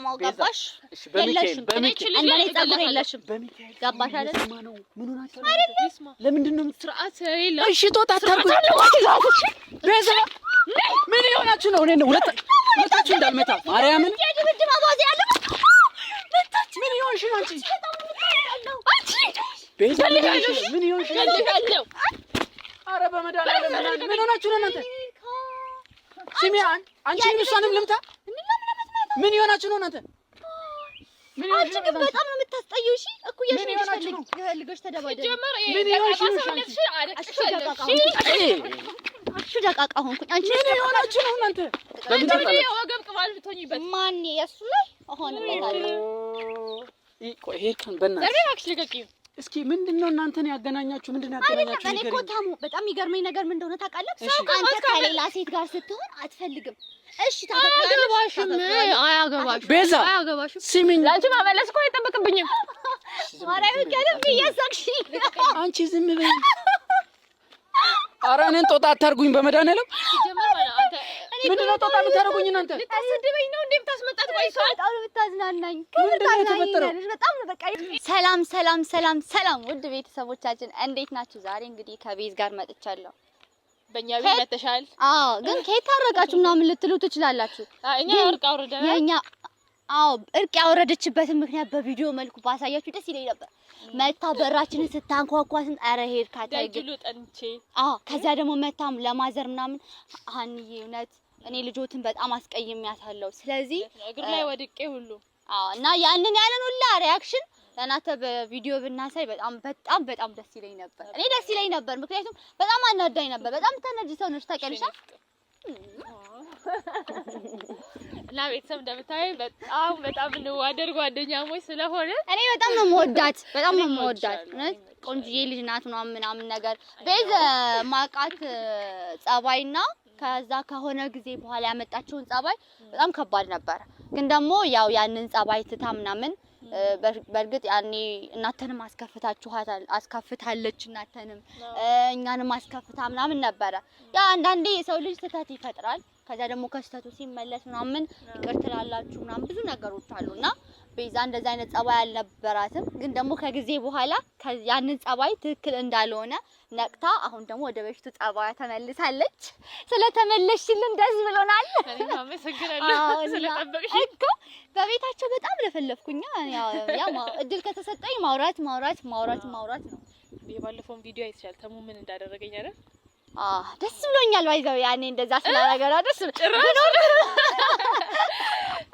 ድራማው ገባሽ? እሺ በሚካኤል እንደኔ ጸጉር የለሽም በሚካኤል ገባሽ አይደል? ምን ሆናችሁ ነው? ለምንድን ነው ስርዓት የለ? እሺ ጦጣ አታርጉ። ቤዛ ምን ይሆናችሁ ነው? እኔ ሁለታችሁ እንዳልመታ ማርያምን ድብድብ አባዜ ያለ ምን ይሆንሽ ነው አንቺ? ቤዛ ምን ይሆንሽ ነው? ኧረ በመድኃኒዓለም ምን ሆናችሁ ነው እናንተ? ስሚ አንቺ እሷንም ልምታ? ምን ይሆናችሁ ነው እናንተ? አንቺ ግን በጣም ነው የምታስጠይው። እሺ እኩያሽ ነሽ ፈልገሽ ተደባደብ። ምን ይሆንሽ ነው? እሺ ደቃቃ ሆንኩኝ። አንቺ ምን ይሆናችሁ ነው እናንተ? ለምን ወገብ ቅባል ብትሆኚበት ማን የሱ ላይ ሆነበታለሁ። ቆይ ሄድከን በእናትህ ዘሬ አክሽለቀቂ እስኪ ምንድነው እናንተን ያገናኛችሁ? ምንድነው ያገናኛችሁ? እኔ እኮ ታሙ በጣም የሚገርመኝ ነገር ምን እንደሆነ ታውቃለህ? ሰው አንተ ከሌላ ሴት ጋር ስትሆን አትፈልግም። እሺ አያገባሽም። ቤዛ ስሚኝ፣ ላንቺ ማመለስ እኮ አይጠበቅብኝም። ማርያም ከልብ እያሳቅሽ አንቺ ዝም በይ። ኧረ እኔን ጦጣ አታርጉኝ በመድኃኒዓለም። ምንድነው ጦጣ የምታደርጉኝ እናንተ? ልታሰድበኝ ነው እንዴ? የምታስመጣት? ቆይ ሰው በጣም ነው የምታዝናናኝ። በጣም ነው በቃ። ሰላም ውድ ቤተሰቦቻችን እንዴት ናችሁ? ዛሬ እንግዲህ ከቤዝ ጋር መጥቻለሁ። በእኛ ቤት መተሻል? አዎ፣ ግን ከየት ታረቃችሁ ምናምን ልትሉ ትችላላችሁ። እኛ እርቅ አውርደናል። የኛ እርቅ ያወረደችበትን ምክንያት በቪዲዮ መልኩ ባሳያችሁ ደስ ይለኝ ነበር። መታ በራችንን ስታንኳኳስን ኧረ ሄድ ካታይግሉ ጠንቼ ከዛ ደግሞ መታም ለማዘር ምናምን ሀኒዬ እውነት እኔ ልጆትን በጣም አስቀይሜያታለሁ። ስለዚህ እግር ላይ ወድቄ ሁሉ እና ያንን ሁላ ሪአክሽን ለናተ በቪዲዮ ብናሳይ በጣም ደስ ይለኝ ነበር። እኔ ደስ ይለኝ ነበር ምክንያቱም በጣም አናዳኝ ነበር። በጣም ተነጅተው ነሽ ታውቂያለሽ። እና ቤተሰብ እንደምታዩ በጣም እንዋደድ ጓደኛሞች ስለሆነ እኔ በጣም ነው የምወዳት እውነት ቆንጆዬ ልጅ ናት ምናምን ነገር ቤዝ ማቃት ጸባይና ከዛ ከሆነ ጊዜ በኋላ ያመጣችውን ጸባይ በጣም ከባድ ነበር። ግን ደግሞ ያው ያንን ጸባይ ትታ ምናምን በርግጥ ያኔ እናንተንም አስከፍታለች እናንተንም እኛንም አስከፍታ ምናምን ነበረ። ያ አንዳንዴ የሰው ልጅ ስህተት ይፈጥራል። ከዛ ደግሞ ከስተቱ ሲመለስ ምናምን ይቅር ትላላችሁ ምናምን ብዙ ነገሮች አሉና ቤዛ እንደዛ አይነት ጸባይ አልነበራትም። ግን ደግሞ ከጊዜ በኋላ ያንን ጸባይ ትክክል እንዳልሆነ ነቅታ አሁን ደግሞ ወደ በፊቱ ጸባያ ተመልሳለች። ስለተመለስሽልን ደስ ብሎናል። እኔ አመሰግናለሁ ስለጠበቅሽኝ እኮ። በቤታቸው በጣም ለፈለፍኩኛ ያ እድል ከተሰጠኝ ማውራት ነው። የባለፈውን ቪዲዮ አይተሻል? ተሙ ምን እንዳደረገኝ አይደል? ደስ ብሎኛል። ባይዘው ያኔ እንደዛ ስላደረገ ደስ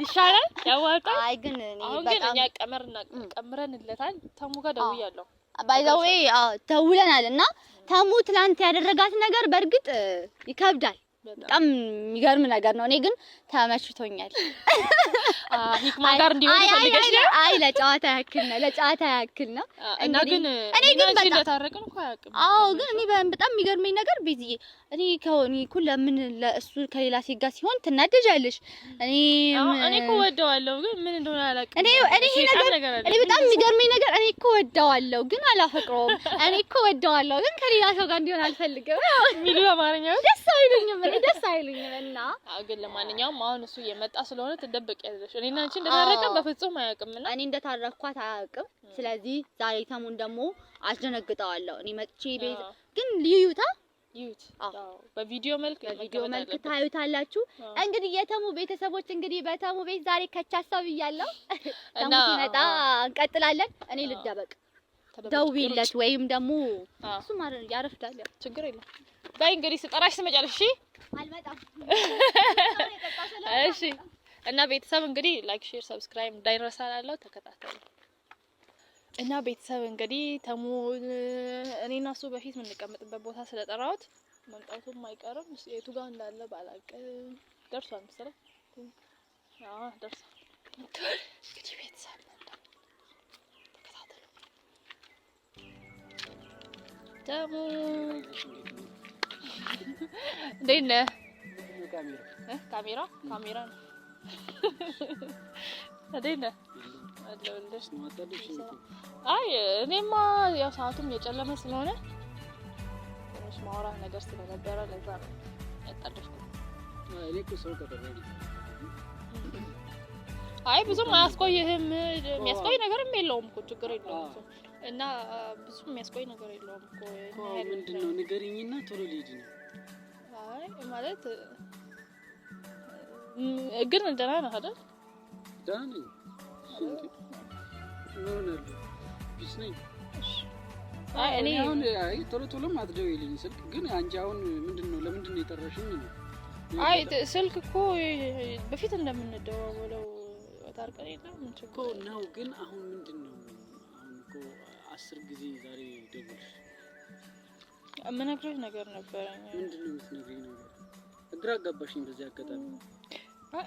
ይሻላል ያዋጣል። አይ ግን በጣም እኛ ቀምረንለታል። ተሙ ጋር ደውያለሁ ባይዘው ተውለናል እና ተሙ ትላንት ያደረጋት ነገር በእርግጥ ይከብዳል። በጣም የሚገርም ነገር ነው። እኔ ግን ተመችቶኛል። ሂክማ ጋር እንዲሆን ፈልገሽ ነው? አይ ለጨዋታ ያክል ነው። እና ግን እኔ በጣም እንደታረቅን እኮ አያውቅም። ግን እኔ በጣም የሚገርመኝ ነገር ቤዝዬ እኔ ለምን ለእሱ ከሌላ ሴት ጋር ሲሆን ትናደጃለሽ? እኔ እኮ ወደዋለሁ ግን ምን እንደሆነ አላውቅም። እኔ በጣም የሚገርመኝ ነገር እኔ እኮ ወደዋለሁ ግን አላፈቅረውም። እኔ እኮ ወደዋለሁ ግን ከሌላ ሰው ጋር እንዲሆን አልፈልግም ሚሉ በአማርኛ ደስ አይሉኝም እና ግን ለማንኛውም አሁን እሱ እየመጣ ስለሆነ ትደብቂያለሽ። እኔና አንቺ እንደታረቀን በፍጹም አያውቅምና እኔ እንደታረቅኳት አያውቅም። ስለዚህ ዛሬ ተሙን ደግሞ አስደነግጠዋለሁ። እኔ መጥቼ ቤት ግን ልዩታ በቪዲዮ መልክ ታዩታላችሁ። እንግዲህ የተሙ ቤተሰቦች እንግዲህ በተሙ ቤት ዛሬ ከቻሳብ ይያለው ተሙ ሲመጣ እንቀጥላለን። እኔ ልደበቅ ደውይለት ወይም ደግሞ እሱ ማለት ያረፍዳል። ችግር የለም። ባይ እንግዲህ ስጠራሽ ትመጫለሽ። እሺ አልመጣም። እሺ እና ቤተሰብ እንግዲህ ላይክ፣ ሼር፣ ሰብስክራይብ እንዳይረሳላለው ተከታተሉ። እና ቤተሰብ እንግዲህ ተሙ እኔና እሱ በፊት የምንቀመጥበት ቦታ ስለጠራሁት መምጣቱም አይቀርም። የቱ ጋር እንዳለ ባላውቅም ደርሷል መሰለኝ። ደርሷል። እንግዲህ ቤተሰብ ተከታተሉ። ተሙ እንዴት ነህ? ካሜራ ነው። እንዴት ነህ? አለሁልሽ። አይ እኔማ ያው ሰዓቱም የጨለመ ስለሆነ ትንሽ ማውራት ነገር ስለነበረ ለዛ ነው ያጣደፍኩት። እኔ እኮ ሰው ከተባለ አይ ብዙም አያስቆይህም የሚያስቆይ ነገርም የለውም እኮ ችግር የለውም እና ብዙም የሚያስቆይ ነገር የለውም እኮ ምንድነው ንገሪኝና ቶሎ ልሂድ ነው አይ ማለት ግን ደህና ነህ አይደል ደህና ነኝ ኖርማል ቢስ ነኝ እኔ አይ ቶሎ አትደውይልኝ ስልክ ግን አንቺ አሁን ምንድነው ለምንድነው የጠራሽኝ ነው አይ ስልክ እኮ በፊት እንደምንደዋወለው ታርቀን የለም ምን ችግር ነው ግን አሁን ምንድነው አሁን እኮ 10 ጊዜ ዛሬ ደውልሽ ምንነግርህ ነገር ነበረኝ ምንድነው የምትነግሪኝ ነገር ግራ አጋባሽኝ በዚህ አጋጣሚ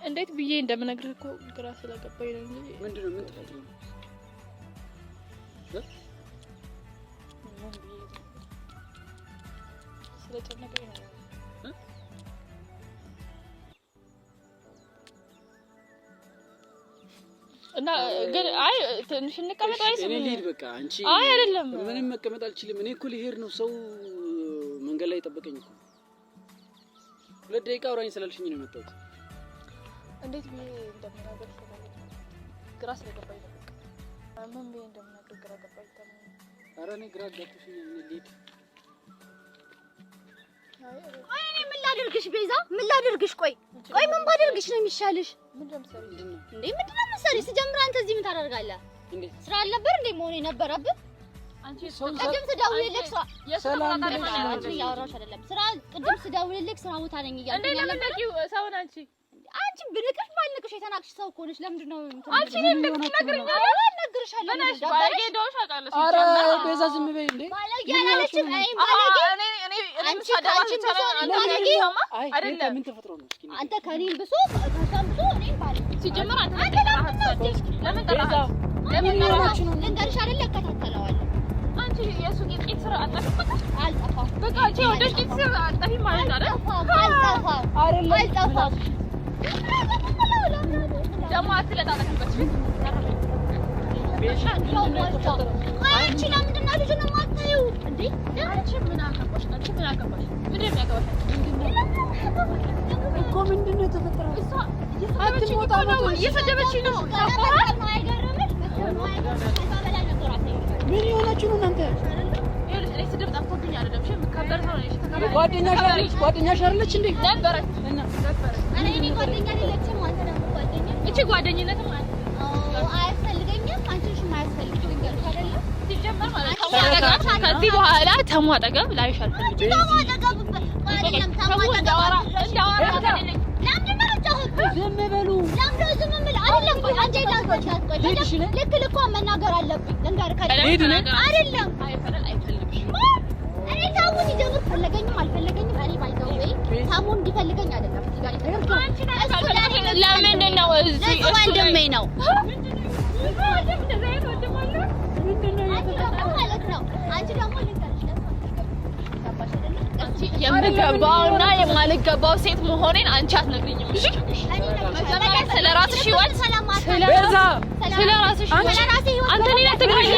እንዴት ብዬ እንደምነግርህ እኮ ግራ ስለገባኝ ነው እንጂ ምንድነው ምን ተፈጥሮ ነው ስለጨነቀኝ ነው እና ግን አይ ትንሽ እንቀመጥ አይደል እኔ ልሂድ በቃ አንቺ አይ አይደለም ምንም መቀመጥ አልችልም እኔ እኮ ልሄድ ነው ሰው መንገድ ላይ ጠበቀኝ እኮ 2 ደቂቃ አውራኝ ስላልሽኝ ነው የመጣሁት እንዴት ብዬ እንደምናገር ግራ ስለገባኝ ነው ምን ብዬ እንደምናገር ግራ ገባኝ ኧረ እኔ ግራ ገባሽኝ እኔ ልሂድ አይ እኔ ምን ላድርግሽ ቤዛ ምን ላድርግሽ ቆይ ምን ባደርግሽ ነው የሚሻልሽ ምንድነው የምትሰሪው እንዴ ምንድነው የምትሰሪው ሲጀምር አንተ እዚህ ምን ታደርጋለህ እንዴ ስራ አልነበር እንዴ መሆን የነበረብህ አንቺ ቅድም ስደውልልክ ሰላም አንቺ ያወራሽ አይደለም ስራ ቅድም ስደውልልክ ስራ ቦታ ነኝ እያልኩኝ እንዴ ለምን ደቂው ሰውን አንቺ ብንቅሽ ማልንቅሽ የተናቅሽ ሰው እኮ ነሽ ለምንድን ነው አንቺ እንደምትነግሪኝ እነግርሻለሁ ለነሽ ባለጌ ዶሽ አቃለሽ ኧረ ቤዛ ዝም በይ እንዴ ባለጌ አላለችም እኔ ባለጌ አንቺ አይደለም ምን ተፈጥሮ ነው እስኪ አንተ ከኔን ብሶ ከዛም ብሶ እኔ ባለጌ ሲጀመር አንተ ለምን ጠራኸው ለምን ጠራኸው ልንገርሽ አይደል እከታተለዋለሁ አንቺ የሱቅ ቂጥ ስራ አልጠፋም በቃ አንቺ ወደሽ ቂጥ ስራ አልጠፊ ማለት አይደል አልጠፋም ደግሞ አትለጣለቅበት ቤዛ አንቺ ለምንድን ነው ልጁን የማታዪው እንዴ አንቺ ምን አገባሽ ምንድን ነው የሚያገባሽ እኮ ምንድነው የተፈጠረው እሷ እየሰደበችኝ ነው ምን የሆናችሁ ነው እናንተ እኔ ስድብ ጠፍቶብኝ አይደለም እሺ የምከበር ሰው ነኝ ጓደኛሽ አይደለች እንዴ ነበረች እኔ ጓደኛ አይደለችም አንተ ደግሞ ጓደኛ እቺ ጓደኝነትም አያስፈልገኝም አንቺሽ የማያስፈልግሽ ልንገርሽ አይደለ ሲጀመር ማለት ነው ከዚህ በኋላ ተሙ አጠገብ ላይሽ አልፈልግም ተሙ አጠገብ አይደለም ተሙ አጠገብ ለምንድን ነው ጫሁት ዝም በሉ ለምንድን ዝም ብል አይደለም ቆይ አንቺ ዳስቆይ ልክ ልኳን መናገር አለብኝ ልንገርሽ አይደለም አይፈልግሽ እኔ ታሙን ይጀምር ፈለገኝም አልፈለገኝም እኔ ባይዘው ወይ ታሙን እንዲፈልገኝ አይደለም እዚህ ጋር ይተካል ለምንድን ነው እዚህ ወንድሜ ነው አንቺ ደግሞ ልንገርሽ የምገባውና የማልገባው ሴት መሆኔን አንቺ አትነግሪኝም እሺ መጀመሪያ ስለራስሽ ህይወት ቤዛ ስለራስሽ አንተ እኔን አትግረኝ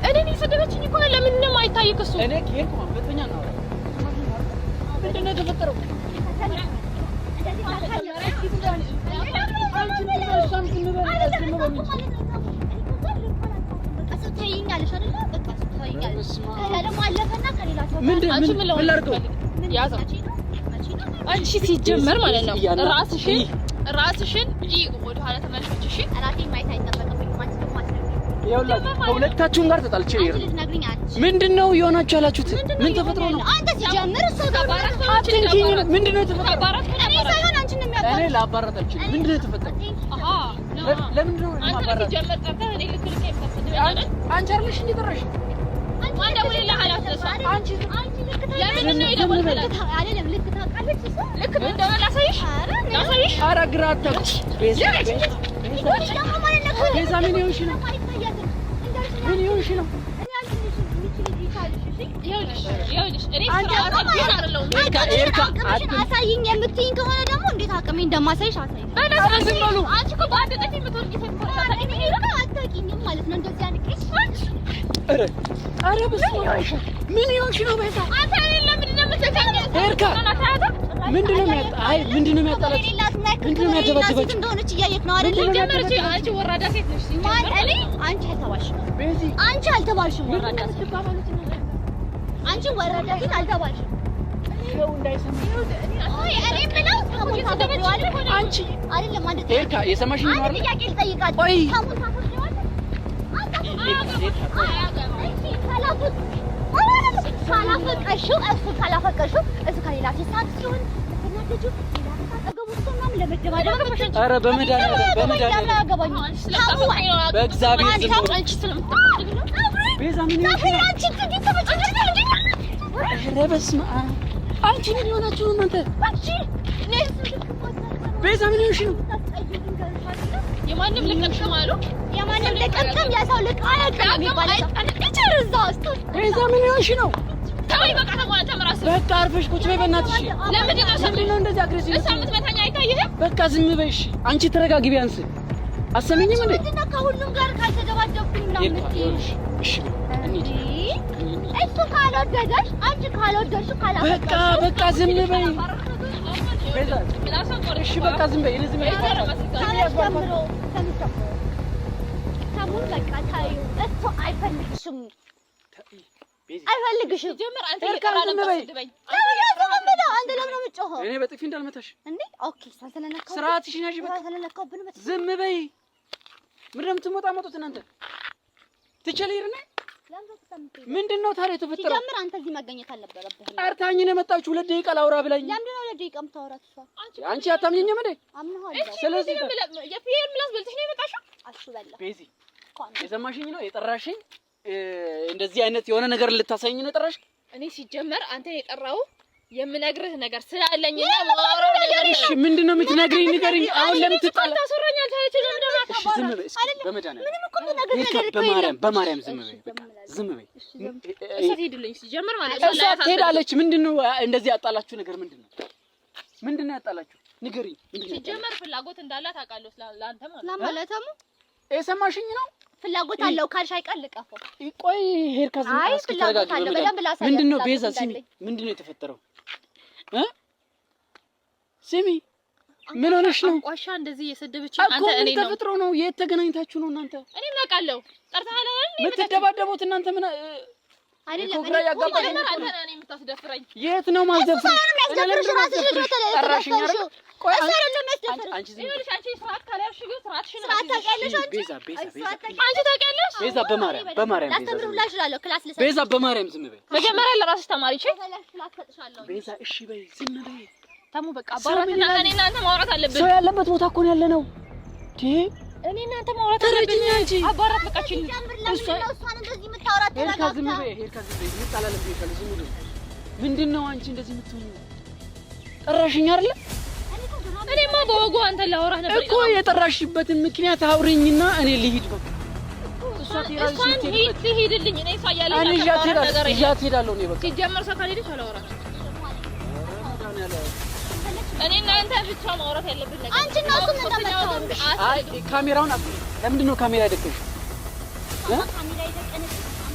እኔን የሰደበችኝ እኮ ለምን ነው የማይታይክ እሱ እኔ ከሄድኩ ሁለተኛ ነው ምንድነው የተፈጠረው አንቺ ሲጀመር ማለት ነው ራስሽን ወደ ኋላ ተመልከች እሺ ራሴን ማየት አይጠበቅብኝም ማለት ነው ከሁለታችሁም ጋር ተጣልቼ ምንድነው የሆናችሁ ያላችሁት ምን ተፈጥሮ ነው አንተ ሲጀምር እሱ ምንድነው የተፈጠረው እኔ ሳይሆን አንቺን ነው የሚያባረው እኔ ላባራት አልችልም ምንድነው የተፈጠረው ለምንድነው አንተ ሲጀምር ጠርተህ እኔ ልክ አንቺ አይደለሽ እንዴ ጠራሽ አንተ ወለላ ሐላስ አንቺ ልክ ለምን ነው የደወልከው አይደለም ልክ ታውቃለች እሱ ልክ ምን እንደሆነ ላሳይሽ ኧረ ግራ አታውቅሽ ቤዛ ምን ይሆንሽ ነው ምን ይሆንሽ ነው ይኸውልሽ እኔ አሳይኝ የምትይኝ ከሆነ ደግሞ እንዴት አቅሜ እንደማሳይሽ አሳይኝ ዝም በሉ አንቺ እኮ በአንድ ጠፊ የምትወርቂ ሴት አታውቂኝም ማለት ነው እንደዚህ አንቀሽ ኧረ በስመ አብ ምን ይሆንሽ ነው ቤዛ አንተ ለምንድን ነው ኤርካ ምንድነው የሚያጣላችሁ? ምንድነው የሚያደባድባችሁ? እንደሆነች እያየክ ነው አይደል? ጀመርሽ አንቺ ወራዳ ሴት ነሽ። ማን እኔ? አንቺ አልተባልሽም። አንቺ አልተባልሽም ወራዳ ሴት። አንቺ ወራዳ ሴት አልተባልሽም። ሰው እንዳይሰማ እኔ ብለው ተሞታተዋል። አንቺ አይደለም አንተ ኤርካ የሰማሽኝ ነው አይደል? ጥያቄ ልጠይቃት። ቆይ ተሞታተዋል። ካላፈቀሽው እሱ ካላፈቀሽው እሱ ከሌላ ሴት ሲሆን ተናደጁ ኧረ በመድኃኒዓለም በእግዚአብሔር ቤዛ ምን ኧረ በስመ አብ አንቺ ምን ሆናችሁ ነው እናንተ? ቤዛ ምን ሆነሽ ነው? የማንም ልቀምሽም አሉ የማንም ልቀምሽም የሰው ልቅ አያውቅም ይባላል። ቤዛ ምን ሆነሽ ነው? ተይ በቃ ተመራስ በቃ አርፈሽ ቁጭ በይ በእናትሽ። ለምንድን ነው እንደዚህ አግሬሲቭ እሷ የምትመታኝ አይታይህም? በቃ ዝም በይ እሺ። አንቺ ተረጋጊ ቢያንስ አሰሚኝም እንዴ? ምንድነው ከሁሉም ጋር ካልተደባደብኩኝ ምናምን እሺ እሱ ካልወደደሽ አንቺ ካልወደድሽ በቃ ዝም በይ ቤዛ። እሺ በቃ ዝም በይ ዝም በይ ተሙን በቃ ታዩ። እሱ አይፈልግሽም አይፈልግሽም። ጀመር አንተ አንተ ለምን ነው የምትጮኸው? እኔ በጥፊ እንዳልመታሽ እንዴ? ኦኬ ሳልተነካው ስርዓትሽን ያዥ። በቃ ሳልተነካውብን ዝም በይ። ምንድን ነው የምትሞጣሞጡት እናንተ? ትችልይርነ ምንድነው ታዲያ የተፈጠረው? ሲጀምር አንተ እዚህ መገኘት አልነበረብህም። ጠርታኝ ነው የመጣችሁ። 2 ደቂቃ ላውራ ብላኝ። ለምንድን ነው 2 ደቂቃ የምታወራት እሷ? አንቺ አታምኚኝም እንዴ? አምነዋለሁ። ስለዚህ የፒኤል ምላስ በልተሽ ነው የመጣሽው? አሹ በላ ቤዚ የሰማሽኝ ነው የጠራሽኝ? እንደዚህ አይነት የሆነ ነገር ልታሳይኝ ነው የጠራሽ? እኔ ሲጀመር አንተ የጠራው የምነግርህ ነገር ስላለኝና ማውራው ነገር እሺ ምንድነው የምትነግሪኝ? ንገሪኝ። አሁን ለምን ትጣላ? ታሰራኛል ታለች ነው እንደማ ታባራ። ዝም በይ እስኪ በመድኃኒዓለም በማርያም ዝም በይ። በቃ ዝም በይ። እሷ ትሄድልኝ ሲጀምር ማለት ነው። እሷ ትሄዳለች። ምንድነው እንደዚህ ያጣላችሁ ነገር ምንድነው? ምንድነው ያጣላችሁ? ንገሪኝ። ምንድነው ሲጀመር ፍላጎት እንዳላት አውቃለሁ ለአንተ ማለትም የሰማሽኝ ነው። ፍላጎት አለው ካልሽ አይቀር ልቀፈው። ቆይ ሄርካ ዝም ብላ እስኪ ተረጋጊ። ምንድነው ቤዛ ሲሚ ምንድነው የተፈጠረው? ሲሚ ምን ሆነሽ ነው? ቋሻ እንደዚህ እየሰደበች አንተ እኔ ነው ተፈጥሮ ነው። የት ተገናኝታችሁ ነው እናንተ? እኔ ማውቃለሁ። ጠርተሃል አይደል? የምትደባደቡት እናንተ ምን አይደለም ግራ ያጋባኝ አንተ ነህ የምታስደፍረኝ። የት ነው ማስደፍረኝ? ያስደፍርሽ ራስሽ ነው ጠራሽኝ አይደል? ቆይ አንቺ ይኸውልሽ አንቺ ስርዓት ካላልሽ ግን ስርዓትሽን ስርዓት ታውቂያለሽ አንቺ? ቤዛ አንቺ ታውቂያለሽ? ቤዛ በማርያም ላስተምርልሽ እላለሁ ክላስ ልሰጥ። ቤዛ በማርያም ዝም በይ። መጀመሪያ ለራስሽ ተማሪ እሺ? ቤዛ እሺ በይ ዝም በይ። ተሙ በቃ አባራትና እኔ እናንተ ማውራት አለብን። ሰው ያለበት ቦታ እኮ ነው ያለ ነው እንዴ? እኔ እናንተ ማውራት አለብን እንጂ አባራት በቃ እቺ እሷን እንደዚህ የምታወራት ሄርካ ዝም በይ። ሄርካ ዝም በይ። እንጣላለን ብዬሻለሁ። ዝም በይ። ምንድነው አንቺ እንደዚህ የምትሆኚው? ጠራሽኝ አይደለ? እኔማ በወጉ አንተን ላወራህ ነበር እኮ የጠራሽበትን ምክንያት አውሪኝና እኔ ልሂድ በቃ። እሷ ትሄድልኝ እኔ እሷ እያለች እኔ እያት ሄዳለሁ እኔ በቃ። ሲጀመር ሰው ካልሄደች አላወራም። እኔ እናንተ ብቻ ማውራት ያለብን ነገር አንቺ እና እሱ ምን ተመጣጣው? አይ ካሜራውን ለምንድን ነው ካሜራ የደቀንሽው?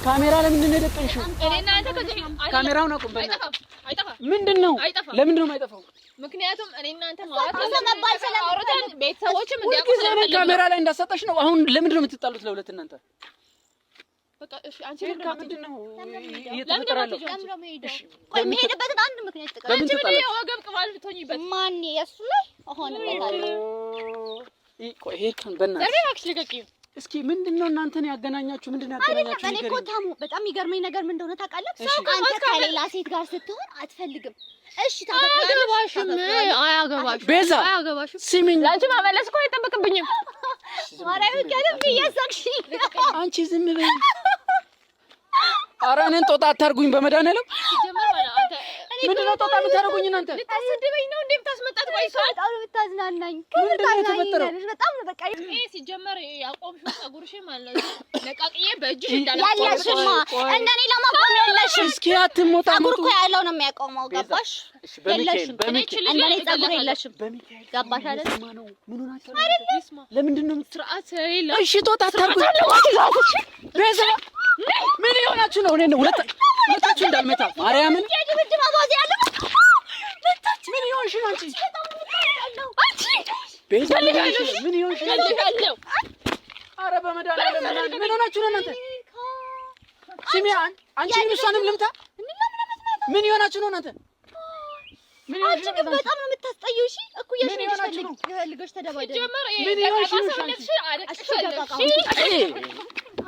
ካሜራ ለምንድን ነው የደቀንሽው? እኔ እናንተ ከዚህ ካሜራውን አቁም በእናትህ። አይጠፋም። ምንድነው? ለምንድን ነው የማይጠፋው? ምክንያቱም እኔ እናንተ ማውራት ስለማውራታን ቤተሰቦችም እንዲያውቁ ስለዚህ ካሜራ ላይ እንዳሰጣሽ ነው። አሁን ለምንድን ነው የምትጣሉት ለሁለት እናንተ? በቃ እሺ አንቺ ምንድነው እየተፈጠራለው? ቆይ የምሄድበትን አንድ ምክንያት ጥቀም። አንቺ ምን የወገብ ቅማል ልትሆኚበት ማን የሱ ላይ እሆንበታለሁ። ቆይ ሄርካን በእናትሽ ለምን ልቀቂው? እስኪ ምንድነው እናንተን ያገናኛችሁ? ምንድነው ያገናኛችሁ? እኔ እኮ ታሙ በጣም የሚገርመኝ ነገር ምን እንደሆነ ታውቃለህ? ሰው አንተ ከሌላ ሴት ጋር ስትሆን አትፈልግም። እሺ አያገባሽም። ቤዛ አያገባሽም። ሲሚኝ ላንቺ ማመለስ እኮ አይጠብቅብኝም። ማርያም ከለም እያሳቅሽ አንቺ ዝም በይ። ኧረ እኔን ጦጣ አታርጉኝ በመድኃኒዓለም። ምንድነው ጦጣ የምታደርጉኝ እናንተ? ልታስደበኝ ነው እንዴ? ብታስመጣት ቆይ ሰው በጣም ነው የምታዝናናኝ። ምንድነው የተፈጠረው? በጣም ነው በቃ ይሄ ሲጀመር ያቆምሽው ፀጉርሽ ማለት ነው። ነቃቅዬ በእጅሽ እንዳለ ያለሽማ እንደኔ ለማቆም ያለሽም። እስኪ አትሞጣ ፀጉር እኮ ያለው ነው የሚያቆመው። ገባሽ? የለሽም እንደኔ ፀጉር የለሽም። ገባሽ አይደል? ለምንድን ነው ስርዓት ስለሌለ? እሺ ጦጣ አታርጉኝ። ቤዛ ምን ይሆናችሁ ነው? እኔ ሁለታችሁ እንዳልመታ ማርያምን ድብድብ አባዜ ያለ ነው አንቺ? ቤዛ ምን ይሆንሽ? ፈልጋለሁ። ኧረ በመድኃኒዓለም ምን ሆናችሁ ነው እናንተ? ስሚ አንቺንም እሷንም ልምታ? ምን ይሆናችሁ ነው እናንተ? ምን አንቺ ግን በጣም ነው የምታስጠይው። እሺ እኩያሽ ነሽ ፈልገሽ ተደባደብ። ጀመር ምን ይሆናችሁ ነው አንቺ?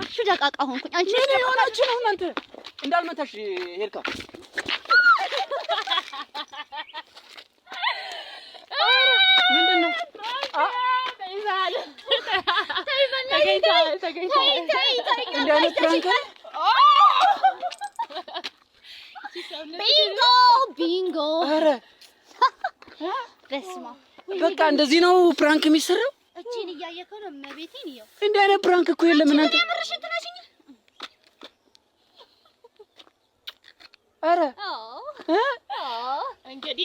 አሹ ደቃቃ ሆንኩኝ። አንቺ ምን ይሆናችሁ ነው እናንተ? እንዳልመታሽ ሄልካ ምንድነው? ቢንጎ። ኧረ በስመ አብ በቃ እንደዚህ ነው ፕራንክ የሚሰራው? እቺን እያየከው ነው መቤቴን ይኸው። እንዲህ አይነት ፕራንክ እኮ የለም እናንተ። ኧረ እንግዲህ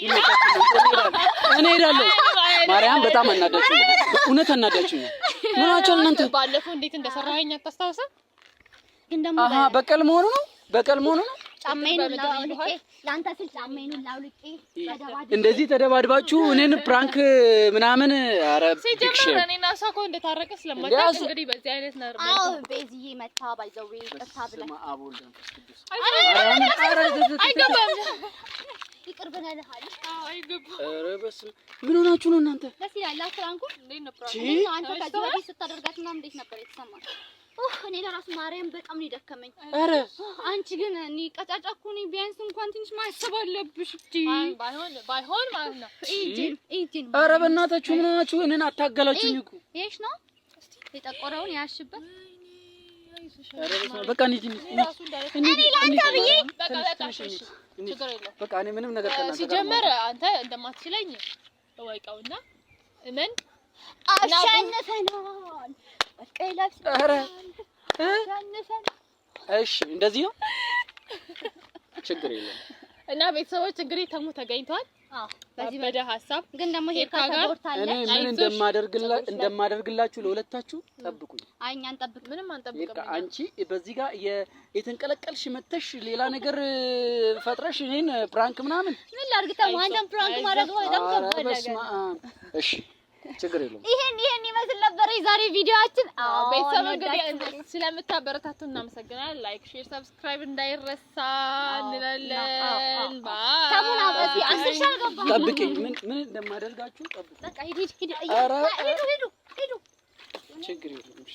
እኔ እሄዳለሁ። ማርያም በጣም አናዳችሁኝ፣ እውነት አናዳችሁኝ። ምን አቻል እናንተ? ባለፈው እንዴት እንደሰራኸኝ አታስታውስም? ግን ደግሞ በቀል መሆኑ ነው፣ በቀል መሆኑ ነው። ጫማዬን ላውልቄ ላንተ ስል ጫማዬን ላውልቄ እንደዚህ ተደባድባችሁ እኔን ፕራንክ ምናምን። ኧረ ሲጀመር እኔና እሷ እኮ እንደታረቀ ስለማውቅ እንግዲህ በዚህ አይነት ነርበ አዎ ቤዝዬ መታ ባይዘው ጥርታ ብለ አይገባም። ይቅር ብለናል። አዎ አይገባም። ኧረ በስመ ምን ሆናችሁ ነው እናንተ? ደስ ይላል ፍራንኩ። እንዴት ነው ፕራንክ? አንተ ከዚህ ወዲህ ስታደርጋት ምናምን እንዴት ነበር የተሰማህ? እኔ ለራሱ ማርያም በጣም ነው የደከመኝ። ኧረ አንቺ ግን እኔ ቀጫጫ እኮ ነኝ። ቢያንስ እንኳን ትንሽ ማሰብ አለብሽ እንጂ ባይሆን ማለት ነው። ኢጂን ኧረ በእናታችሁ ምን ሆናችሁ? እኔን አታገላችሁኝ እኮ። ይሄሽ ነው የጠቆረውን ያሽበት። ኧረ በቃ እንሂድ እኔ ላንተ ብዬ በቃ ችግር የለውም። በቃ እኔ ምንም ነገር ከእናንተ ጋር ሲጀመር አንተ እንደማትችለኝ እወቀውና እመን። አሸንፈናል። በቃ ይላስ ኧረ አሸንፈናል። እሺ እንደዚህ ነው፣ ችግር የለም። እና ቤተሰቦች እንግዲህ ተሙ ተገኝቷል። በዚህ በደ ሀሳብ ግን ደግሞ ሄርካ ተጎርታለች። እኔ ምን እንደማደርግላችሁ ለሁለታችሁ ጠብቁኝ። አይ እኛ አንጠብቅ፣ ምንም አንጠብቅም። አንቺ በዚህ ጋር የተንቀለቀልሽ መተሽ ሌላ ነገር ፈጥረሽ እኔን ፕራንክ ምናምን ምን ላድርግ? ተሙ አንተም ፕራንክ ማድረግ በጣም ከባድ ነገር። እሺ ችግር የለውም። ይሄን ይመስል ነበር የዛሬ ቪዲዮአችን። ቤተሰብ እንግዲህ ስለምታበረታቱ እናመሰግናለን። ላይክ፣ ሼር፣ ሰብስክራይብ እንዳይረሳ እንላለን። ባይ ተሙና በዚህ 10 ሺህ አልገባም። ጠብቂኝ፣ ምን እንደማደርጋችሁ ጠብቁ። በቃ ሂዱ ችግር የለውም።